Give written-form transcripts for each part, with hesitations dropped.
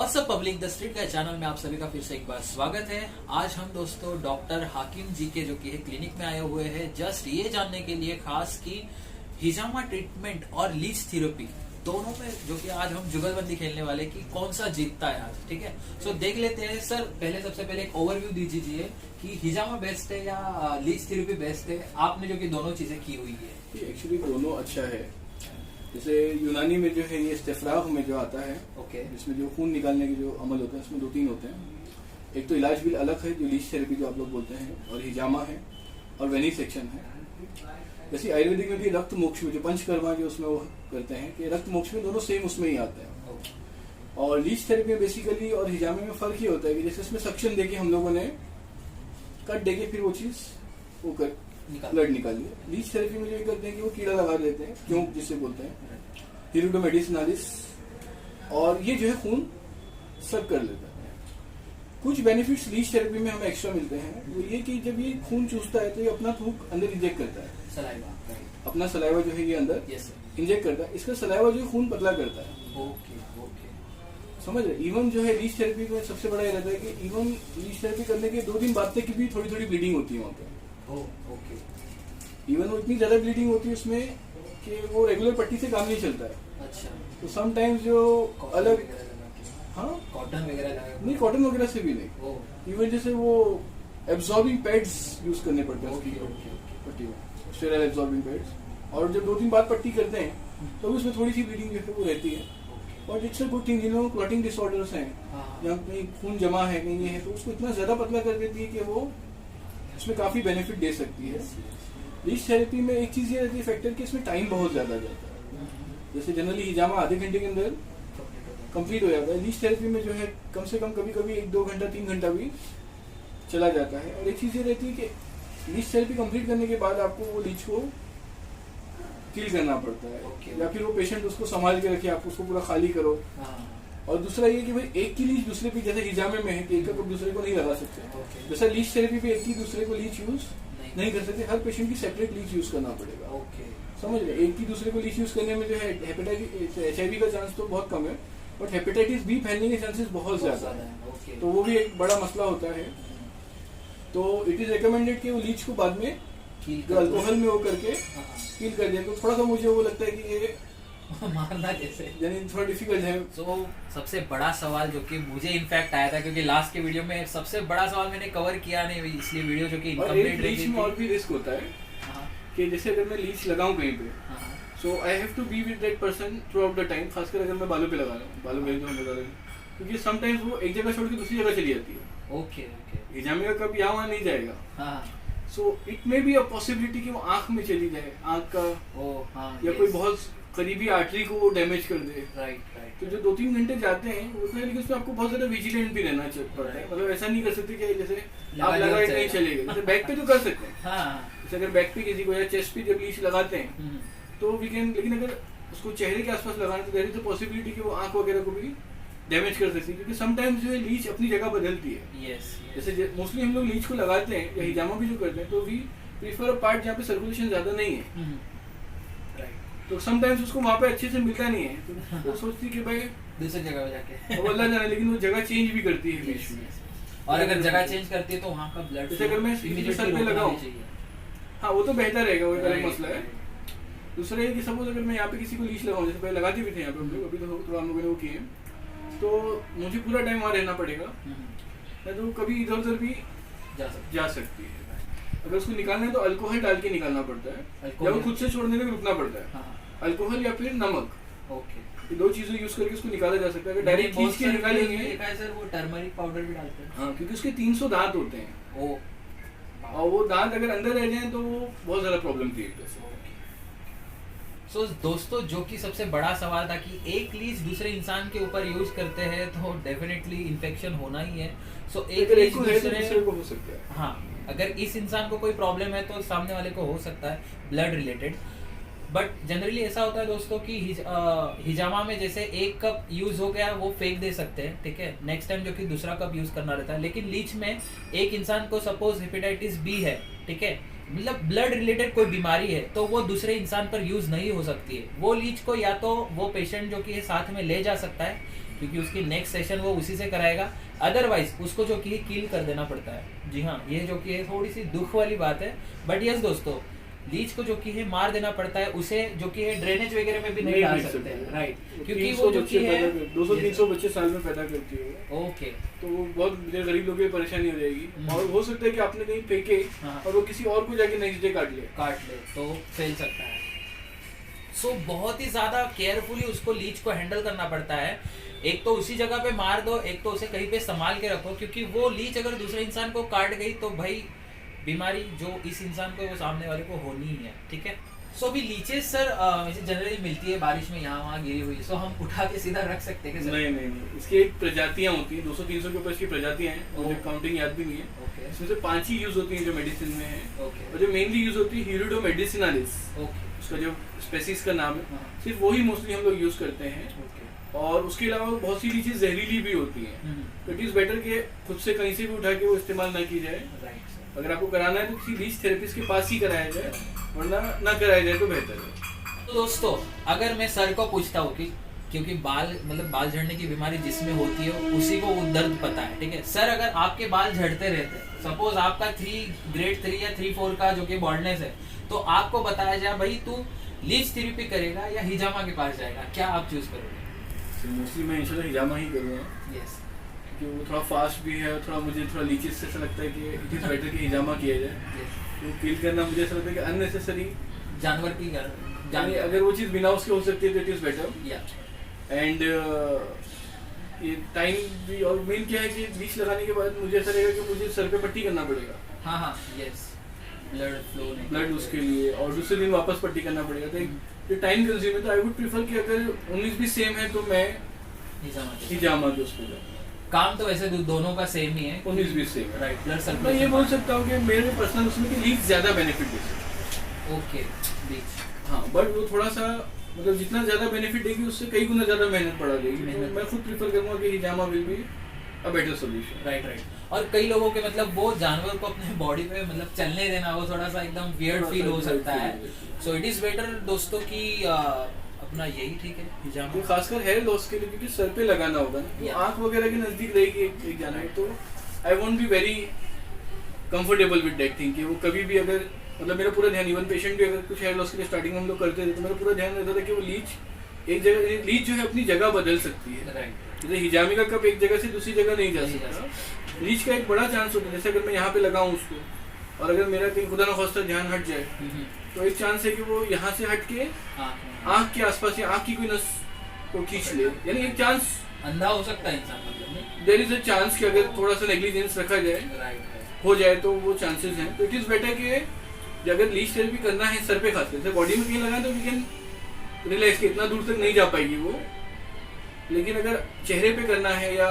WhatsApp public the street का channel में आप सभी का फिर से एक बार स्वागत है। आज हम दोस्तों डॉक्टर हाकिम जी के जो कि है क्लिनिक में आए हुए हैं जस्ट ये जानने के लिए खास कि हिजामा ट्रीटमेंट और लीच थेरेपी दोनों में जो कि आज हम जुगलबंदी खेलने वाले कि कौन सा जीतता है आज। ठीक है, सो देख लेते हैं। सर पहले सबसे पहले एक ओवरव्यू दीजिए कि हिजामा बेस्ट है या लीच थेरेपी बेस्ट है, आपने जो कि दोनों चीजें की हुई है। एक्चुअली दोनों अच्छा है। जैसे यूनानी में जो है ये इस्तेफ्राग में जो आता है, ओके, जिसमें जो खून निकालने के जो अमल होते हैं उसमें 2-3 होते हैं। एक तो इलाज बिल अलग है जो लीच थेरेपी जो आप लोग बोलते हैं, और हिजामा है और वेनिसेक्शन है। जैसे आयुर्वेदिक में भी रक्त मोक्ष में जो पंचकर्मा जो उसमें वो करते हैं कि रक्त मोक्ष में दोनों सेम उसमें ही आते हैं। और लीच थेरेपी में बेसिकली और हिजामे में फर्क ये होता है कि जैसे इसमें सक्शन देके हम लोगों ने कट देके फिर वो चीज वो कर ब्लड निकाल लिया। लीच थेरेपी में जो करते हैं कि वो कीड़ा लगा देते हैं, क्यों जिससे बोलते हैं हिरुडो मेडिसिनालिस, और ये जो है खून सक कर लेता है। कुछ बेनिफिट्स लीच थेरेपी में हमें एक्स्ट्रा मिलते हैं, वो ये कि जब ये खून चूसता है तो ये अपना थूक अंदर इंजेक्ट करता है, सलाइवा, अपना सलाइवा जो है ये अंदर इंजेक्ट करता है। इसका सलाइवा जो खून पतला करता है। ओके ओके, समझ रहे। इवन जो है लीच थेरेपी में सबसे बड़ा ये रहता है कि इवन लीच थेरेपी करने के 2 दिन बाद तक भी थोड़ी थोड़ी ब्लीडिंग होती है वहाँ पे। ओके, इवन वो इतनी ज्यादा ब्लीडिंग होती है उसमें कि वो रेगुलर पट्टी से काम नहीं चलता है। अच्छा, तो समटाइम्स जो अलग, हाँ कॉटन वगैरह नहीं, कॉटन वगैरह से भी नहीं, इवन जैसे वो एब्जॉर्बिंग पैड्स यूज करने पड़ते हैं उसकी पट्टी में, स्टेराइल एब्जॉर्बिंग पैड्स। और जब 2 दिन बाद पट्टी करते हैं तो उसमें थोड़ी सी ब्लीडिंग जो है वो रहती है। और इट्स अ गुड थिंग, जिन्होंने क्लॉटिंग डिसऑर्डर्स हैं, जहाँ कहीं खून जमा है कहीं ये है, तो उसको इतना ज्यादा पतला कर देती है कि वो उसमें काफी बेनिफिट दे सकती है। लीच थेरेपी में एक चीज ये रहती है फैक्टर कि इसमें टाइम बहुत ज्यादा जाता है। जैसे जनरली हिजामा आधे घंटे के अंदर कंप्लीट हो जाता है, लीच थेरेपी में जो है कम से कम कभी कभी 1-2 घंटा 3 घंटा भी चला जाता है। और एक चीज ये रहती है कि लीच थेरेपी कंप्लीट करने के बाद आपको वो लीच को किल करना पड़ता है, या फिर वो पेशेंट उसको संभाल के रखे, आप उसको पूरा खाली करो। और दूसरा ये कि भाई एक की लीच दूसरे पे, जैसे हिजामे में है कि एक का दूसरे को नहीं लगा सकते, जैसा लीच थेरेपी पे एक की दूसरे को लीच यूज नहीं कर सकते, हर पेशेंट की सेपरेट लीच यूज करना पड़ेगा। समझ रहे। एक की दूसरे को लीच यूज करने में जो है हेपेटाइटिस HIV का चांस तो बहुत कम है, बट हेपेटाइटिस B फैलने के चांसेस बहुत ज्यादा है, तो वो भी एक बड़ा मसला होता है। तो इट इज रिकमेंडेड कि वो लीच को बाद में अल्कोहल में वो करके किल कर दिया। तो थोड़ा सा मुझे वो लगता है कि ये मारना कैसे, यानी थोड़ा डिफिकल्ट है। तो सबसे बड़ा सवाल जो कि मुझे इनफैक्ट आया था, क्योंकि लास्ट के वीडियो में सबसे बड़ा सवाल मैंने कवर किया नहीं, इसलिए वीडियो जो कि इनकम्प्लीट रही थी। और भी रिस्क होता है कि जैसे अगर मैं लीच लगाऊं कहीं पे, so I have to be with that person throughout the time, खासकर अगर मैं बालों पे लगा रहा हूँ, बालों में जो हम लगा रहे हैं, क्योंकि समटाइम्स वो एक जगह छोड़ के दूसरी जगह चली जाती है। ओके, हिजामे का कब यहाँ वहाँ नहीं जाएगा। So it may be a possibility कि वो आंख में चली जाए, आंख का या कोई बहुत करीबी आर्टरी को वो डैमेज कर दे। राइट। तो जो 2-3 घंटे जाते हैं वो तो है, लेकिन उसमें आपको बहुत ज्यादा विजिलेंट भी रहना पड़ता है। मतलब ऐसा नहीं कर सकते कि जैसे आप लगा के नहीं चलेगा, जैसे बैक पे तो कर सकते हैं। जैसे अगर बैक पे किसी को या चेस्ट पे जब लीच लगाते हैं तो वी कैन, लेकिन अगर उसको चेहरे के आसपास लगाना तो देयर इज द पॉसिबिलिटी कि वो आंख वगैरह को भी डैमेज कर सकती है, क्योंकि समटाइम्स जो है लीच अपनी जगह बदलती है। जैसे मोस्टली हम लोग लीच को लगाते हैं या हिजामा भी जो करते हैं, तो वी प्रीफर अ पार्ट जहाँ पे सर्कुलेशन ज्यादा नहीं है। तो समटाइम्स उसको वहाँ पे अच्छे से मिलता नहीं है, तो सोचती कि भाई दूसरी जगह पे जाके वो अल्लाह जाने, लेकिन वो जगह चेंज भी करती है बीच में। और अगर जगह चेंज करती है तो वहाँ का ब्लड, जैसे अगर मैं सर पे लगाऊं, हाँ वो तो बेहतर रहेगा, वो एक अलग मसला है। दूसरा ये कि सपोज अगर मैं यहाँ पे किसी को लीच लगाऊं, जैसे पहले लगाते भी थे यहाँ पे हम लोग, अभी तो थोड़ा हम लोगों ने वो किए, तो मुझे पूरा टाइम वहाँ रहना पड़ेगा, तो कभी इधर उधर भी जा सकती है। अगर उसको निकालना है तो अल्कोहल डाल के निकालना पड़ता है, या वो खुद से छोड़ने तक रुकना पड़ता है। अल्कोहल या फिर नमक, ये 2 चीजें यूज करके उसको निकाला जा सकता है। अगर डायरेक्ट खींच के निकालेंगे, सर वो टर्मरिक पाउडर भी डालते हैं। हाँ, क्योंकि उसके 300 दांत होते हैं, और वो दांत अगर अंदर रह जाए तो वो बहुत ज्यादा प्रॉब्लम क्रिएट कर सकते हैं। सो दोस्तों, जो कि सबसे बड़ा सवाल था कि एक लीच दूसरे इंसान के ऊपर यूज करते हैं तो डेफिनेटली इन्फेक्शन होना ही है। सो एक लीच दूसरे को हो सकता है। हाँ, अगर इस इंसान को कोई प्रॉब्लम है तो सामने वाले को हो सकता है ब्लड रिलेटेड। बट जनरली ऐसा होता है दोस्तों कि हिजामा में जैसे एक कप यूज हो गया वो फेंक दे सकते हैं, ठीक है, नेक्स्ट टाइम जो कि दूसरा कप यूज करना रहता है। लेकिन लीच में एक इंसान को सपोज हेपेटाइटिस B है, ठीक है, मतलब ब्लड रिलेटेड कोई बीमारी है तो वो दूसरे इंसान पर यूज नहीं हो सकती है। वो लीच को या तो वो पेशेंट जो कि साथ में ले जा सकता है क्योंकि उसकी नेक्स्ट सेशन वो उसी से कराएगा, अदरवाइज उसको जो कि किल कर देना पड़ता है। जी हाँ, ये जो कि है थोड़ी सी दुख वाली बात है, बट यस दोस्तों, लीच को जो कि है मार देना पड़ता है, उसे जो कि है ड्रेनेज वगैरह में भी नहीं डाल सकते हैं, राइट, क्योंकि वो जो कि है 200-300 बच्चे साल में पैदा करती है। ओके, तो वो बहुत गरीब लोगों की परेशानी हो जाएगी और हो सकता है कि आपने कहीं फेंके और वो किसी और को जाके नेक्स्ट डे काट ले तो फैल सकता है। सो बहुत ही ज्यादा केयरफुली उसको लीच को हैंडल करना पड़ता है। एक तो उसी जगह पे मार दो, एक तो उसे कहीं पे संभाल के रखो, क्योंकि वो लीच अगर दूसरे इंसान को काट गई तो भाई बीमारी जो इस इंसान को वो सामने वाले को होनी ही है, ठीक है। सो अभी लीचेस सर वैसे जनरली मिलती है बारिश में यहाँ वहाँ गिरी हुई, सो हम उठा के सीधा रख सकते हैं? नहीं, इसकी एक प्रजातियां होती हैं, 200-300 के ऊपर इसकी प्रजातियां हैं, मुझे काउंटिंग याद भी नहीं है। इसमें से 5 ही यूज होती हैं जो मेडिसिन में है, और जो मेनली यूज होती है हीरिडो मेडिसिनालिस, उसका जो स्पेसीज का नाम है, सिर्फ वही मोस्टली हम लोग यूज करते हैं। और उसके अलावा बहुत सी लीचेस जहरीली भी होती हैं, तो इट इज बेटर कि खुद से कहीं से भी उठा के वो इस्तेमाल ना की जाए। अगर आपको कराना है तो किसी लीच थेरेपिस्ट के पास ही कराया जाए, वरना ना कराया जाए तो बेहतर है। तो दोस्तों, अगर मैं सर को पूछता हूँ कि क्योंकि बाल झड़ने की बीमारी जिसमें होती है उसी को वो दर्द पता है, ठीक है सर, अगर आपके बाल झड़ते रहते हैं, सपोज आपका ग्रेड 3 या 3-4 का जो कि बॉल्डनेस है, तो आपको बताया जाए भाई तू लीच थेरेपी करेगा या हिजामा के पास जाएगा, क्या आप चूज करोगे? मोस्टली मैं इंशाल्लाह हिजामा ही करूँगा। यस, क्योंकि वो थोड़ा फास्ट भी है, थोड़ा मुझे थोड़ा लीचेस से ऐसा लगता है कि इट इज बेटर कि हिजामा किया जाए। तो किल करना मुझे ऐसा लगता है कि अननेसेसरी जानवर की जाने, अगर वो चीज़ बिना उसके हो सकती है तो इट इज बेटर। एंड ये टाइम भी, और मेन क्या है कि लीच लगाने के बाद मुझे ऐसा लगेगा कि मुझे सर पे पट्टी करना पड़ेगा। हाँ, यस, ब्लड उसके लिए, और दूसरे दिन वापस पट्टी करना पड़ेगा, तो ये टाइम कंज्यूमिंग। तो आई वुड प्रेफर कि अगर 19 भी सेम है तो मैं हिजामा के उस पर जाऊँ। काम तो वैसे दोनों का सेम ही है, 19 भी सेम है, राइट। ब्लड सर्कुलेशन, मैं ये बोल सकता हूँ कि मेरे पर्सनल उसमें कि लीच ज्यादा बेनिफिट दे सकती है। ओके, लीच, हाँ, बट वो थोड़ा सा मतलब जितना ज्यादा बेनिफिट देगी उससे कई गुना ज्यादा मेहनत बढ़ा देगी। तो मैं खुद प्रेफर करूँगा कि हिजामा will be a better solution. Right. और कई लोगों के मतलब वो जानवर को अपने बॉडी पे मतलब चलने देना, वो थोड़ा सा एकदम वियर्ड फील हो सकता है। सो इट इज बेटर दोस्तों कि अपना यही ठीक है हिजामा, खासकर हेयर लॉस के लिए, क्योंकि सर पे लगाना होगा ना, तो आंख वगैरह के नजदीक रहेगी एक जानवर, तो I won't be very comfortable with that thing कि वो कभी भी अगर मतलब मेरा पूरा ध्यान, इवन पेशेंट भी अगर कुछ हेयर लॉस के लिए स्टार्टिंग में हम लोग करते थे तो मेरा पूरा ध्यान रहता था कि वो लीच जो है अपनी जगह बदल सकती है। जैसे हिजामे का कप एक जगह से दूसरी जगह नहीं जा सकता, लीच का एक बड़ा चांस होता है। जैसे अगर मैं यहाँ पे लगाऊं उसको, और अगर मेरा कहीं खुदा न खास्ता ध्यान हट जाए, तो एक चांस है कि वो यहाँ से हट के आँख के आसपास या आँख की कोई नस को खींच ले, यानी एक चांस अंधा हो सकता है इंसान, मतलब देयर इज अ चांस कि अगर थोड़ा सा नेग्लिजेंस रखा जाए, हो जाए, तो वो चांसेस हैं। तो इट इज बेटर कि अगर लीच थेरेपी करना है सर पे, खासकर से बॉडी में कहीं लगाए तो वी कैन रिलैक्स, इतना दूर तक नहीं जा पाएगी वो, लेकिन अगर चेहरे पे करना है या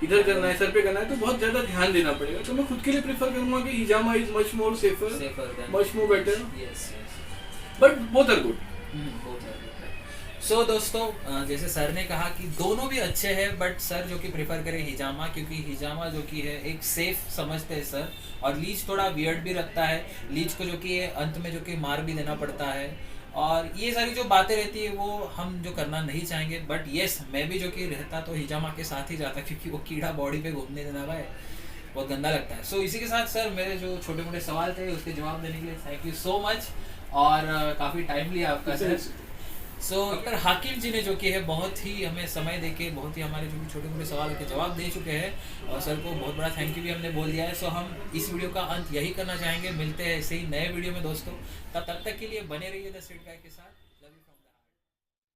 इधर करना है, सर पे करना है, तो बहुत ज्यादा ध्यान देना पड़ेगा। तो मैं खुद के लिए प्रेफर करूंगा कि हिजामा is much more safer, much more better, but both are good. So दोस्तों, जैसे सर ने कहा कि दोनों भी अच्छे हैं, बट सर जो कि प्रेफर करें हिजामा, क्योंकि हिजामा जो कि है एक सेफ समझते हैं सर, और लीच थोड़ा वियर्ड भी रखता है, लीच को जो कि अंत में जो कि मार भी देना पड़ता है, और ये सारी जो बातें रहती है वो हम जो करना नहीं चाहेंगे। बट यस, मैं भी जो कि रहता तो हिजामा के साथ ही जाता, क्योंकि वो कीड़ा बॉडी पे घूमने देना भाई बहुत गंदा लगता है। सो इसी के साथ सर मेरे जो छोटे मोटे सवाल थे उसके जवाब देने के लिए थैंक यू सो मच, और काफ़ी टाइम लिया आपका सर। सो डॉक्टर हाकिम जी ने जो कि है बहुत ही हमें समय देके बहुत ही हमारे जो भी छोटे मोटे सवाल के जवाब दे चुके हैं, और सर को बहुत बड़ा थैंक यू भी हमने बोल दिया है। सो हम इस वीडियो का अंत यही करना चाहेंगे, मिलते हैं ऐसे ही नए वीडियो में दोस्तों, तब तक के लिए बने रहिए द स्ट्रीट गाय के साथ।